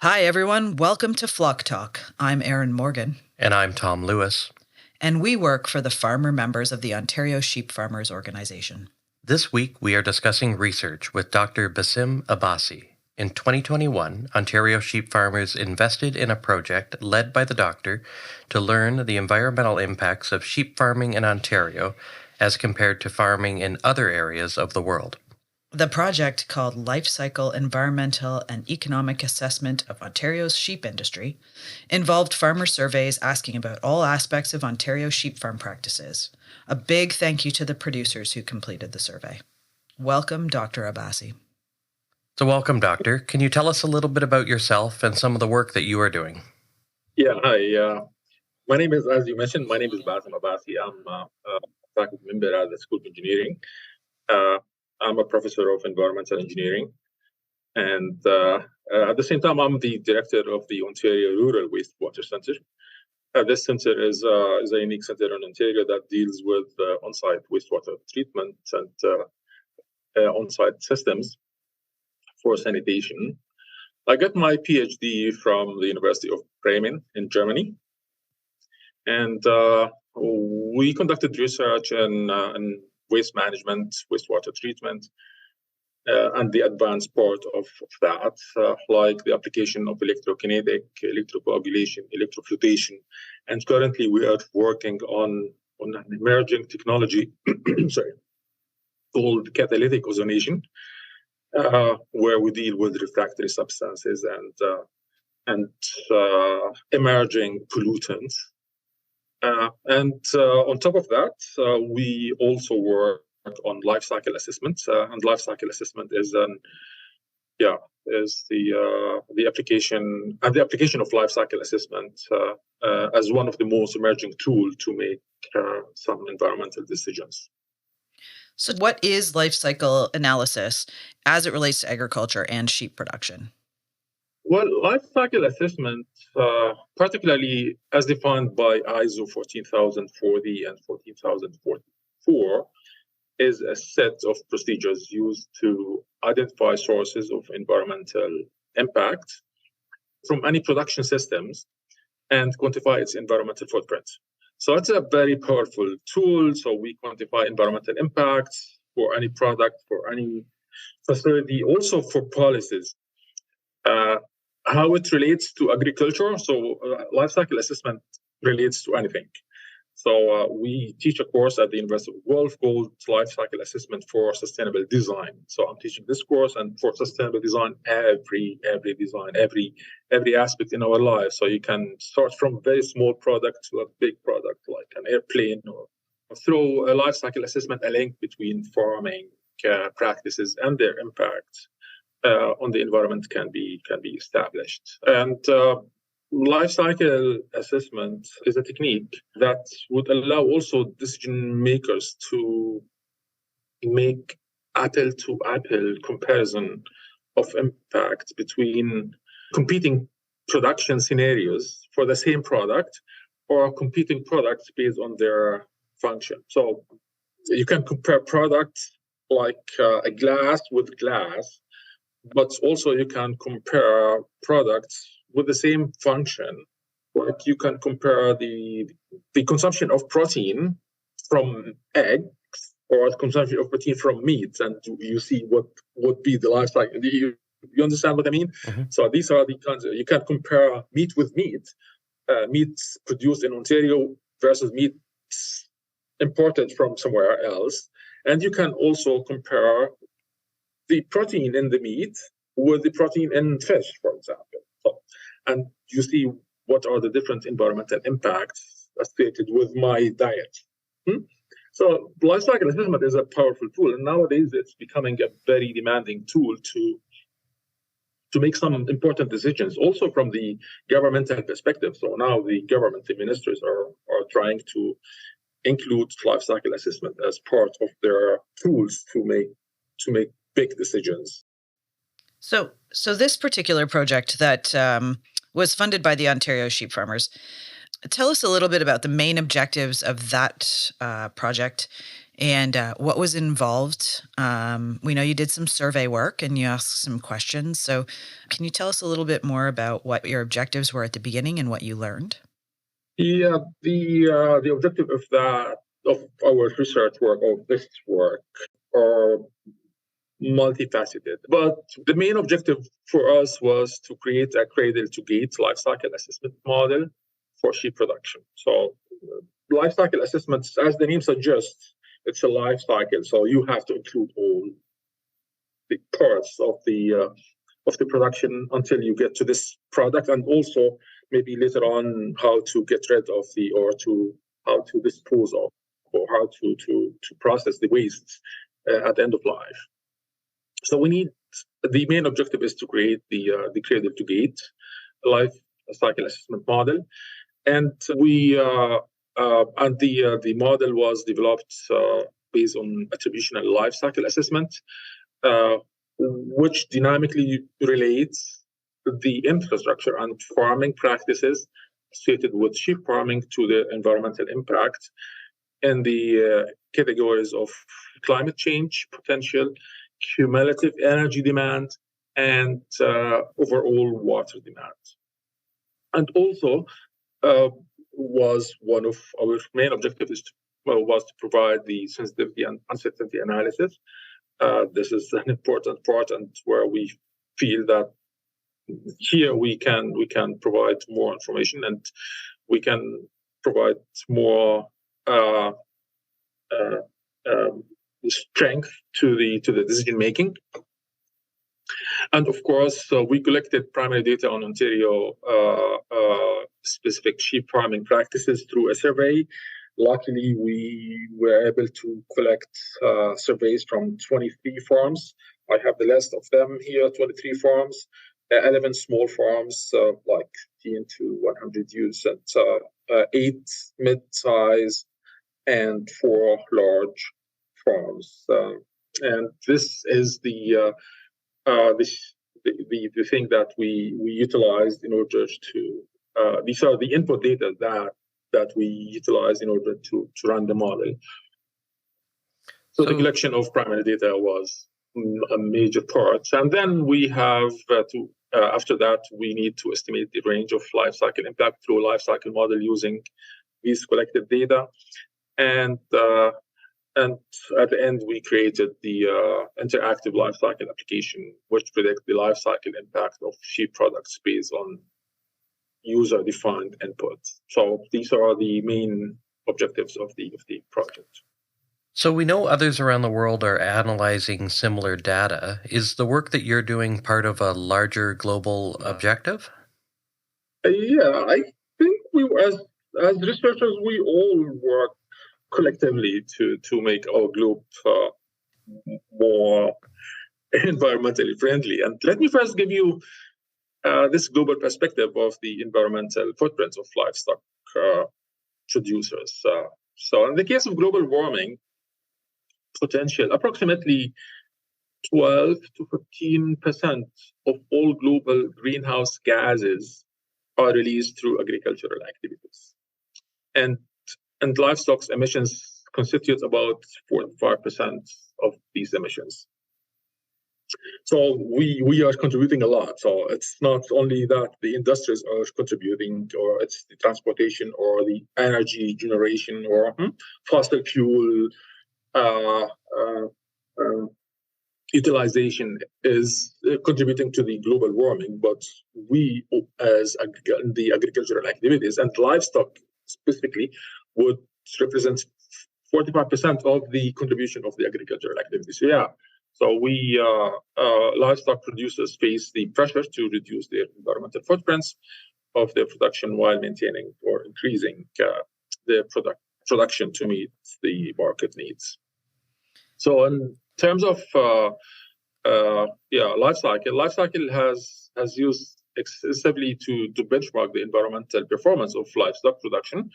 Hi, everyone. Welcome to Flock Talk. I'm Erin Morgan, And I'm Tom Lewis. and we work for the farmer members of the Ontario Sheep Farmers Organization. This week we are discussing research with Dr. Bassim Abbassi. In 2021, Ontario sheep farmers invested in a project led by the doctor to learn the environmental impacts of sheep farming in Ontario as compared to farming in other areas of the world. The project, called Life Cycle Environmental and Economic Assessment of Ontario's Sheep Industry, involved farmer surveys asking about all aspects of Ontario sheep farm practices. A big thank you to the producers who completed the survey. Welcome, Dr. Abbassi. So welcome, Doctor. Can you tell us a little bit about yourself and some of the work that you are doing? Yeah, hi. My name is, as you mentioned, my name is Bassim Abbassi. I'm a faculty member at the School of Engineering. I'm a professor of environmental engineering. And at the same time, I'm the director of the Ontario Rural Wastewater Centre. This center is a unique center in Ontario that deals with on-site wastewater treatment and on-site systems for sanitation. I got my PhD from the University of Bremen in Germany. And we conducted research in waste management, wastewater treatment, and the advanced part of that, like the application of electrokinetic, electrocoagulation, electroflotation. And currently we are working on an emerging technology called catalytic ozonation, where we deal with refractory substances and emerging pollutants. And on top of that, we also work on life cycle assessment, and life cycle assessment is the application of life cycle assessment as one of the most emerging tools to make some environmental decisions. So, what is life cycle analysis as it relates to agriculture and sheep production? Well, life cycle assessment, particularly as defined by ISO 14040 and 14044, is a set of procedures used to identify sources of environmental impact from any production systems and quantify its environmental footprint. So it's a very powerful tool. So we quantify environmental impacts for any product, for any facility, also for policies. How it relates to agriculture. So life cycle assessment relates to anything. So we teach a course at the University of Guelph called Life Cycle Assessment for Sustainable Design. So I'm teaching this course, and for sustainable design, every design, every aspect in our life. So you can start from a very small product to a big product like an airplane, or through a life cycle assessment, a link between farming practices and their impact on the environment can be established. And life cycle assessment is a technique that would allow also decision makers to make apple-to-apple comparison of impact between competing production scenarios for the same product or competing products based on their function. So you can compare products like a glass with glass, but also you can compare products with the same function. Like you can compare the consumption of protein from eggs or consumption of protein from meat, and you see what would be the life cycle. You understand what I mean? Mm-hmm. So these are the kinds you can compare meat with meat, meat produced in Ontario versus meat imported from somewhere else. And you can also compare the protein in the meat with the protein in fish, for example. So, and you see what are the different environmental impacts associated with my diet. So life cycle assessment is a powerful tool, and nowadays it's becoming a very demanding tool to make some important decisions, also from the governmental perspective. So now the government, the ministers are trying to include life cycle assessment as part of their tools to make big decisions. So this particular project that was funded by the Ontario sheep farmers, Tell us a little bit about the main objectives of that project and what was involved. We know you did some survey work and you asked some questions. So, can you tell us a little bit more about what your objectives were at the beginning and what you learned? Yeah, the objective of our research work, of this work, are multifaceted. But the main objective for us was to create a cradle to gate life cycle assessment model for sheep production. So life cycle assessments, as the name suggests, it's a life cycle. So you have to include all the parts of the production until you get to this product, and also maybe later on how to get rid of how to dispose of, or how to process the wastes at the end of life. So we need, the main objective is to create the cradle to gate life cycle assessment model, and the model was developed based on attributional life cycle assessment, which dynamically relates the infrastructure and farming practices associated with sheep farming to the environmental impact in the categories of climate change potential, cumulative energy demand, and overall water demand. And also, was one of our main objectives was to provide the sensitivity and uncertainty analysis. This is an important part, and where we feel that here we can provide more information, and we can provide more strength to the decision making. And of course, we collected primary data on Ontario specific sheep farming practices through a survey. Luckily, we were able to collect surveys from 23 farms. I have the list of them here, 23 farms, 11 small farms, like 10 to 100 ewes, and 8 mid-size, and 4 large farms. And this is the thing that we utilized in order to, these are the input data that we utilize in order to run the model. So the collection of primary data was a major part. And then we have after that, we need to estimate the range of life cycle impact through a life cycle model using these collected data. And at the end, we created the interactive life cycle application, which predicts the life cycle impact of sheep products based on user-defined inputs. So these are the main objectives of the project. So we know others around the world are analyzing similar data. Is the work that you're doing part of a larger global objective? Yeah, I think as researchers, we all work collectively to make our globe more environmentally friendly. And let me first give you this global perspective of the environmental footprints of livestock producers. So in the case of global warming potential, approximately 12 to 15% of all global greenhouse gases are released through agricultural activities. And livestock's emissions constitute about 45% of these emissions. So we are contributing a lot. So it's not only that the industries are contributing, or it's the transportation or the energy generation or fossil fuel utilization is contributing to the global warming. But we, as the agricultural activities and livestock specifically, would represent 45% of the contribution of the agricultural activities. Yeah. So we livestock producers face the pressure to reduce their environmental footprints of their production while maintaining or increasing their production to meet the market needs. So in terms of life cycle has used extensively to benchmark the environmental performance of livestock production.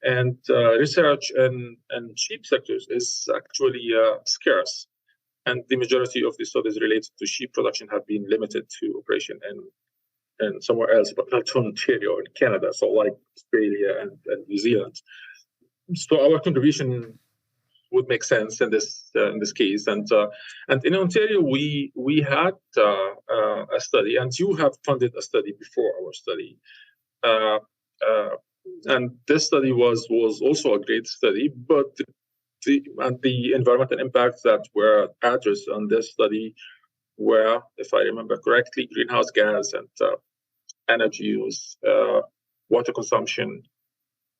And research in sheep sectors is actually scarce. And the majority of the studies related to sheep production have been limited to operation in and somewhere else, but not Ontario in Canada, so like Australia and New Zealand. So our contribution would make sense in this case. And in Ontario, we had a study, and you have funded a study before our study. And this study was also a great study, but the environmental impacts that were addressed on this study were, if I remember correctly, greenhouse gas and energy use, water consumption,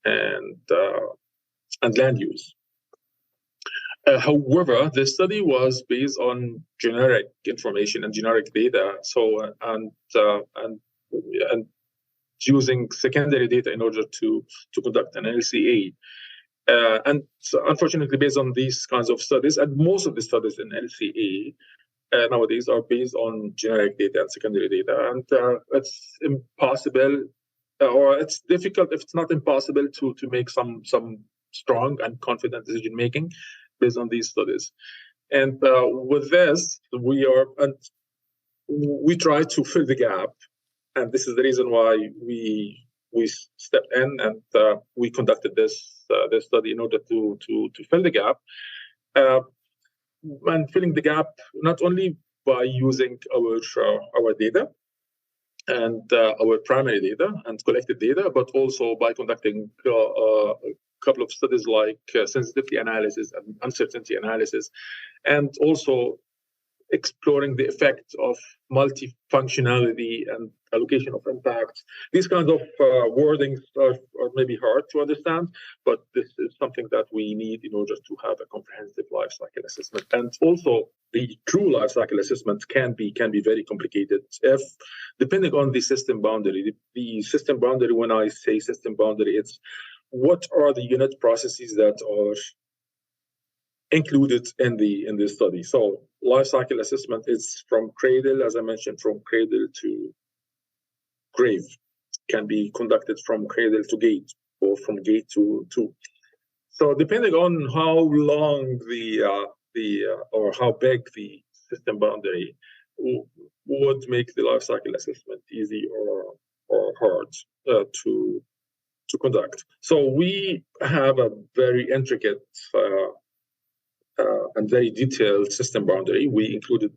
and land use. However, the study was based on generic information and generic data. So and using secondary data in order to conduct an LCA. And so unfortunately, based on these kinds of studies, and most of the studies in LCA nowadays are based on generic data and secondary data, and it's impossible, or it's difficult, if it's not impossible, to make some strong and confident decision making based on these studies. And with this, we try to fill the gap, and this is the reason why we stepped in and we conducted this study in order to fill the gap, and filling the gap not only by using our data and our primary data and collected data, but also by conducting a couple of studies like sensitivity analysis and uncertainty analysis, and also exploring the effect of multifunctionality and allocation of impacts. These kinds of wordings are maybe hard to understand, but this is something that we need in order to have a comprehensive life cycle assessment. And also, the true life cycle assessment can be very complicated if, depending on the system boundary. The system boundary, when I say system boundary, it's what are the unit processes that are included in the study. So life cycle assessment is from cradle, as I mentioned, from cradle to grave, can be conducted from cradle to gate, or from gate to. So depending on how long or how big the system boundary would make the life cycle assessment easy or hard to conduct. So we have a very intricate and very detailed system boundary. We included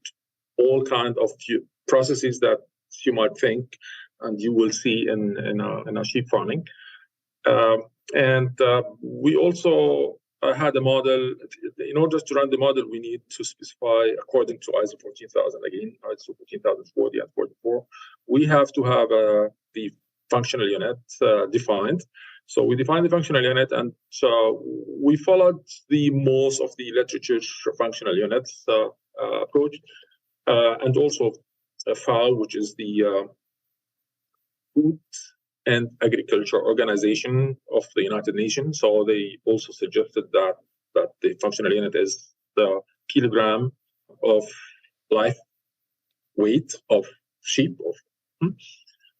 all kinds of processes that you might think and you will see in a sheep farming. And we also had a model. In order to run the model, we need to specify, according to ISO 14000, again, ISO 14040 and 44, we have to have the functional unit defined. So we defined the functional unit, and we followed the most of the literature functional units approach, and also FAO, which is the Food and Agriculture Organization of the United Nations. So they also suggested that the functional unit is the kilogram of life weight of sheep.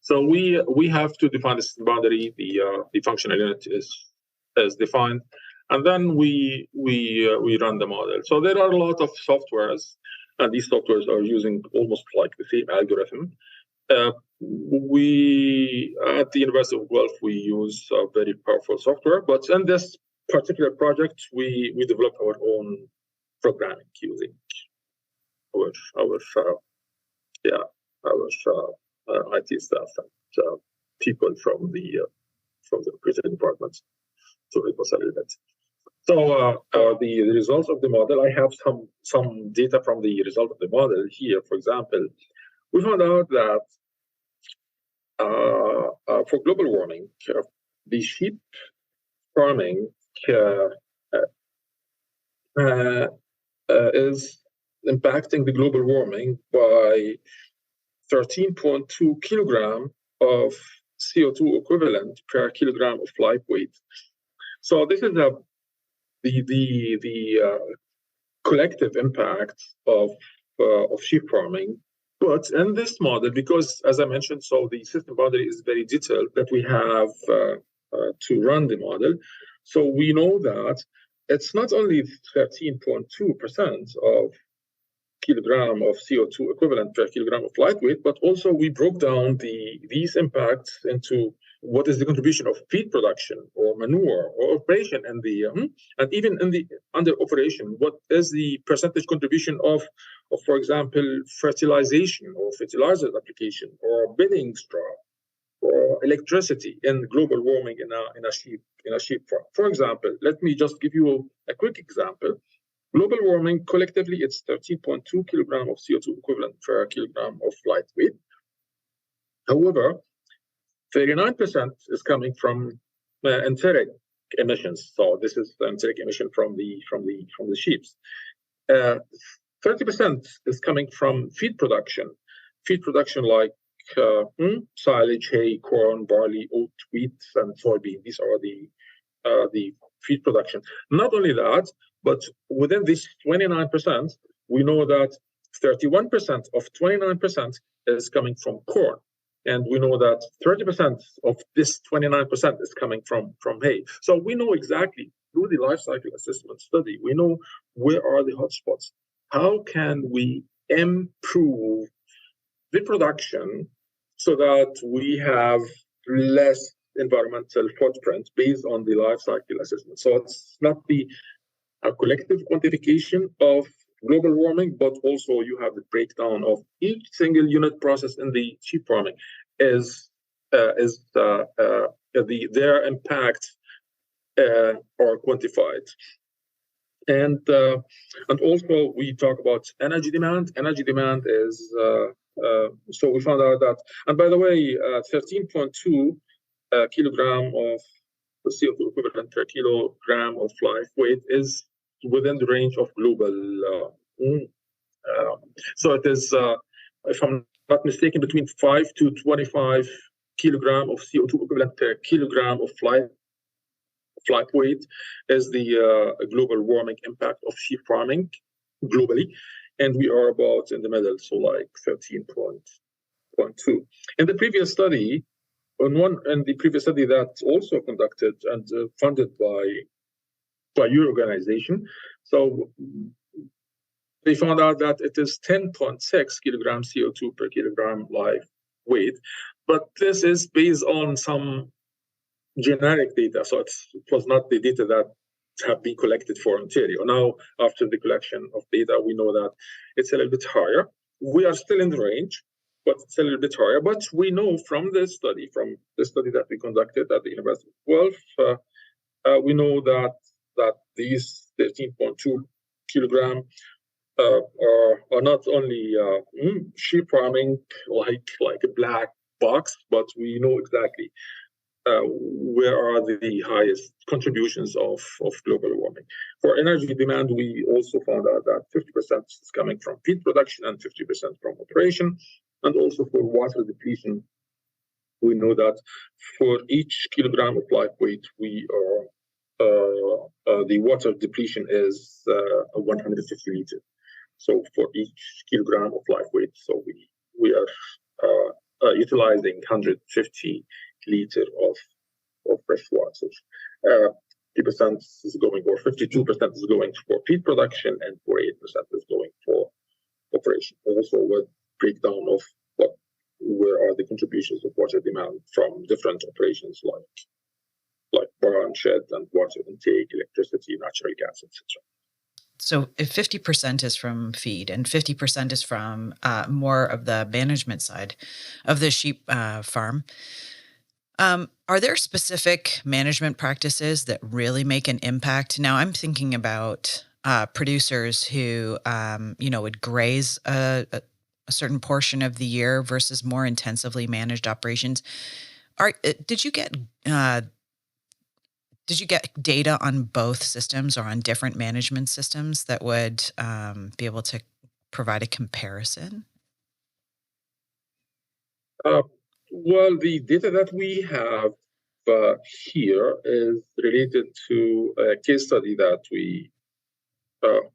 So we have to define the system boundary. The functional unit is defined, and then we run the model. So there are a lot of softwares, and these softwares are using almost like the same algorithm. We at the University of Guelph, we use a very powerful software, but in this particular project, we developed our own programming using our IT staff and people from the computer department. So it was a little bit. So the results of the model, I have some data from the result of the model here. For example, we found out that for global warming, the sheep farming is impacting the global warming by 13.2 kilogram of CO2 equivalent per kilogram of live weight. So this is the collective impact of sheep farming. But in this model, because as I mentioned, so the system boundary is very detailed that we have to run the model. So we know that it's not only 13.2% of kilogram of CO2 equivalent per kilogram of light weight, but also we broke down these impacts into what is the contribution of feed production or manure or operation in the and even in the under operation, what is the percentage contribution of for example, fertilization or fertilizer application or bedding straw or electricity in global warming in a sheep farm. For example, let me just give you a quick example. Global warming, collectively, it's 13.2 kilogram of CO2 equivalent per kilogram of light weight. However, 39% is coming from enteric emissions. So this is the enteric emission from the sheep. 30% is coming from feed production. Feed production like silage, hay, corn, barley, oat, wheat, and soybean. These are the feed production. Not only that, but within this 29%, we know that 31% of 29% is coming from corn. And we know that 30% of this 29% is coming from hay. So we know exactly through the life cycle assessment study, we know where are the hotspots. How can we improve the production so that we have less environmental footprint based on the life cycle assessment? So it's not a collective quantification of global warming, but also you have the breakdown of each single unit process in the sheep farming their impact are quantified. And also we talk about energy demand. Energy demand is so we found out that, and by the way, 13.2 kilogram of CO2 equivalent per kilogram of live weight is within the range of global. So it is, if I'm not mistaken, between 5 to 25 kilogram of CO2 equivalent per kilogram of live weight is the global warming impact of sheep farming globally, and we are about in the middle, so like 13.2. In the previous study, that also conducted and funded by your organization, so they found out that it is 10.6 kilograms CO2 per kilogram live weight, but this is based on some generic data, so it was not the data that have been collected for Ontario. Now, after the collection of data, we know that it's a little bit higher. We are still in the range, but it's a little bit higher. But we know from the study that we conducted at the University of Guelph, we know that these 13.2 kilogram are not only sheep farming like a black box, but we know exactly where are the highest contributions of global warming. For energy demand, we also found out that 50% is coming from feed production and 50% from operation. And also for water depletion, we know that for each kilogram of live weight, we are the water depletion is 150 liters. So for each kilogram of live weight, so we are utilizing 150 liter of fresh water. 50% is going, or 52% is going for feed production, and 48% is going for operation. Also, with breakdown of where are the contributions of water demand from different operations like barn, shed, and water intake, electricity, natural gas, etc. So if 50% is from feed and 50% is from more of the management side of the sheep farm, are there specific management practices that really make an impact? Now, I'm thinking about producers who, would graze a certain portion of the year versus more intensively managed operations. Did you get data on both systems or on different management systems that would be able to provide a comparison? Well, the data that we have here is related to a case study that we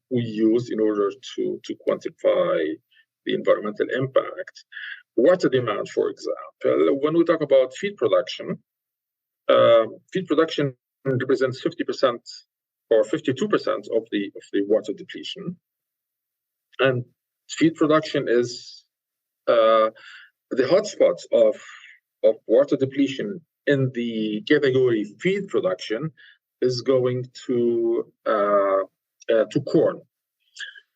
use in order to quantify the environmental impact. Water demand, for example, when we talk about feed production represents 50% or 52% of the water depletion, and feed production is the hotspots of water depletion in the category feed production is going to corn.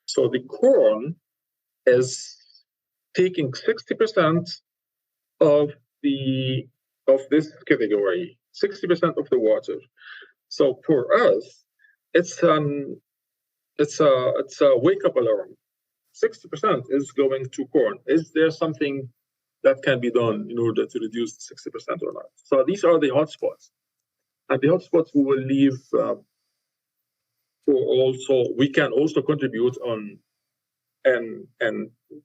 So the corn is taking 60% of this category, 60% of the water. So for us, it's a wake up alarm. 60% is going to corn. Is there something that can be done in order to reduce 60% or not? So these are the hotspots, and the hotspots we will leave we can also contribute on and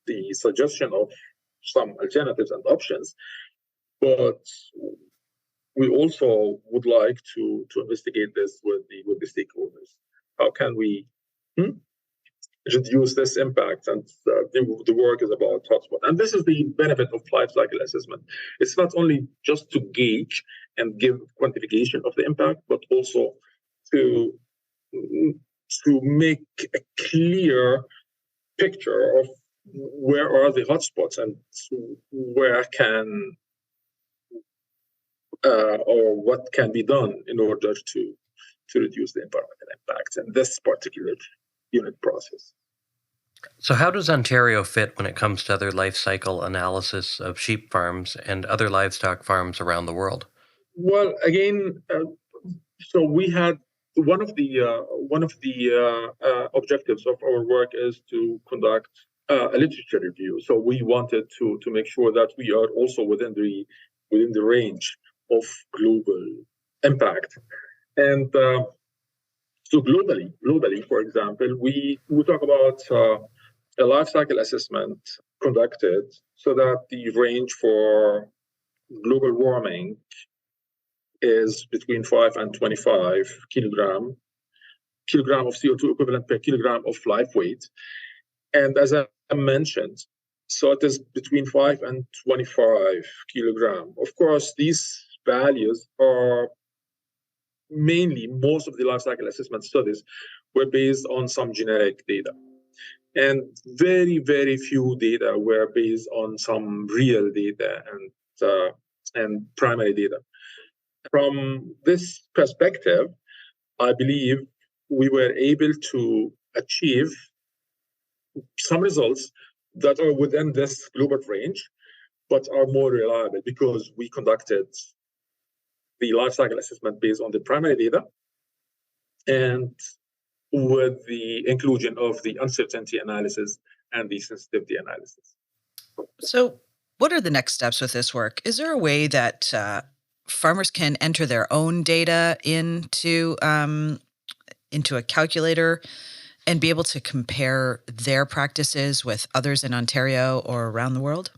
the suggestion of some alternatives and options, but we also would like to investigate this with the stakeholders. How can we reduce this impact? And the work is about hotspot. And this is the benefit of life cycle assessment. It's not only just to gauge and give quantification of the impact, but also to make a clear picture of where are the hotspots and where can or what can be done in order to reduce the environmental impact in this particular unit process. So how does Ontario fit when it comes to other life cycle analysis of sheep farms and other livestock farms around the world? Well, again, so we had one of the objectives of our work is to conduct a literature review. So we wanted to make sure that we are also within the range of global impact. And so globally, for example, we talk about a life cycle assessment conducted so that the range for global warming is between 5 and 25 kilogram of CO2 equivalent per kilogram of live weight. And as I mentioned, so it is between 5 and 25 kilogram. Of course, these values are mainly, most of the life cycle assessment studies were based on some generic data. And very, very few data were based on some real data and primary data. From this perspective, I believe we were able to achieve some results that are within this global range, but are more reliable because we conducted the life cycle assessment based on the primary data and with the inclusion of the uncertainty analysis and the sensitivity analysis. So what are the next steps with this work? Is there a way that farmers can enter their own data into a calculator and be able to compare their practices with others in Ontario or around the world?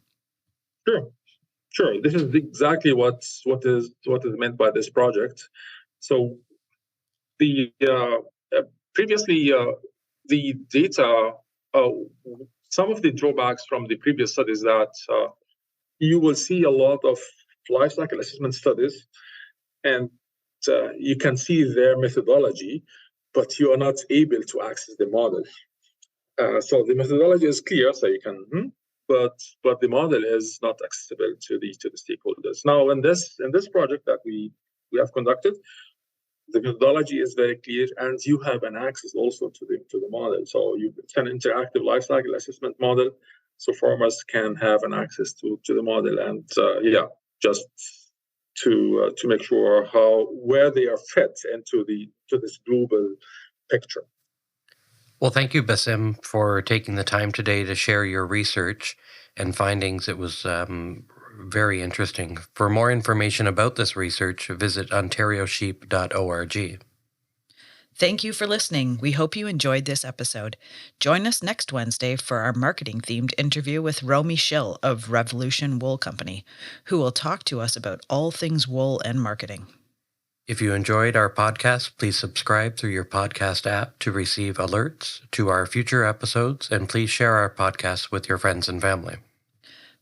Sure. This is exactly what is meant by this project. So the previously the data, some of the drawbacks from the previous studies that you will see a lot of life cycle assessment studies, and you can see their methodology, but you are not able to access the model. So the methodology is clear, so you can, but the model is not accessible to the stakeholders. Now, in this project that we have conducted, the methodology is very clear, and you have an access also to the model. So it's an interactive life cycle assessment model, so farmers can have an access to the model, and just to make sure where they are fit into this global picture. Well, thank you, Bassim, for taking the time today to share your research and findings. It was very interesting. For more information about this research, visit ontariosheep.org. Thank you for listening. We hope you enjoyed this episode. Join us next Wednesday for our marketing-themed interview with Romy Schill of Revolution Wool Company, who will talk to us about all things wool and marketing. If you enjoyed our podcast, please subscribe through your podcast app to receive alerts to our future episodes, and please share our podcast with your friends and family.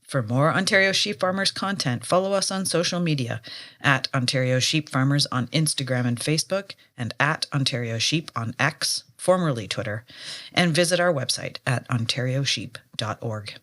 For more Ontario Sheep Farmers content, follow us on social media at Ontario Sheep Farmers on Instagram and Facebook, and at Ontario Sheep on X, formerly Twitter, and visit our website at ontariosheep.org.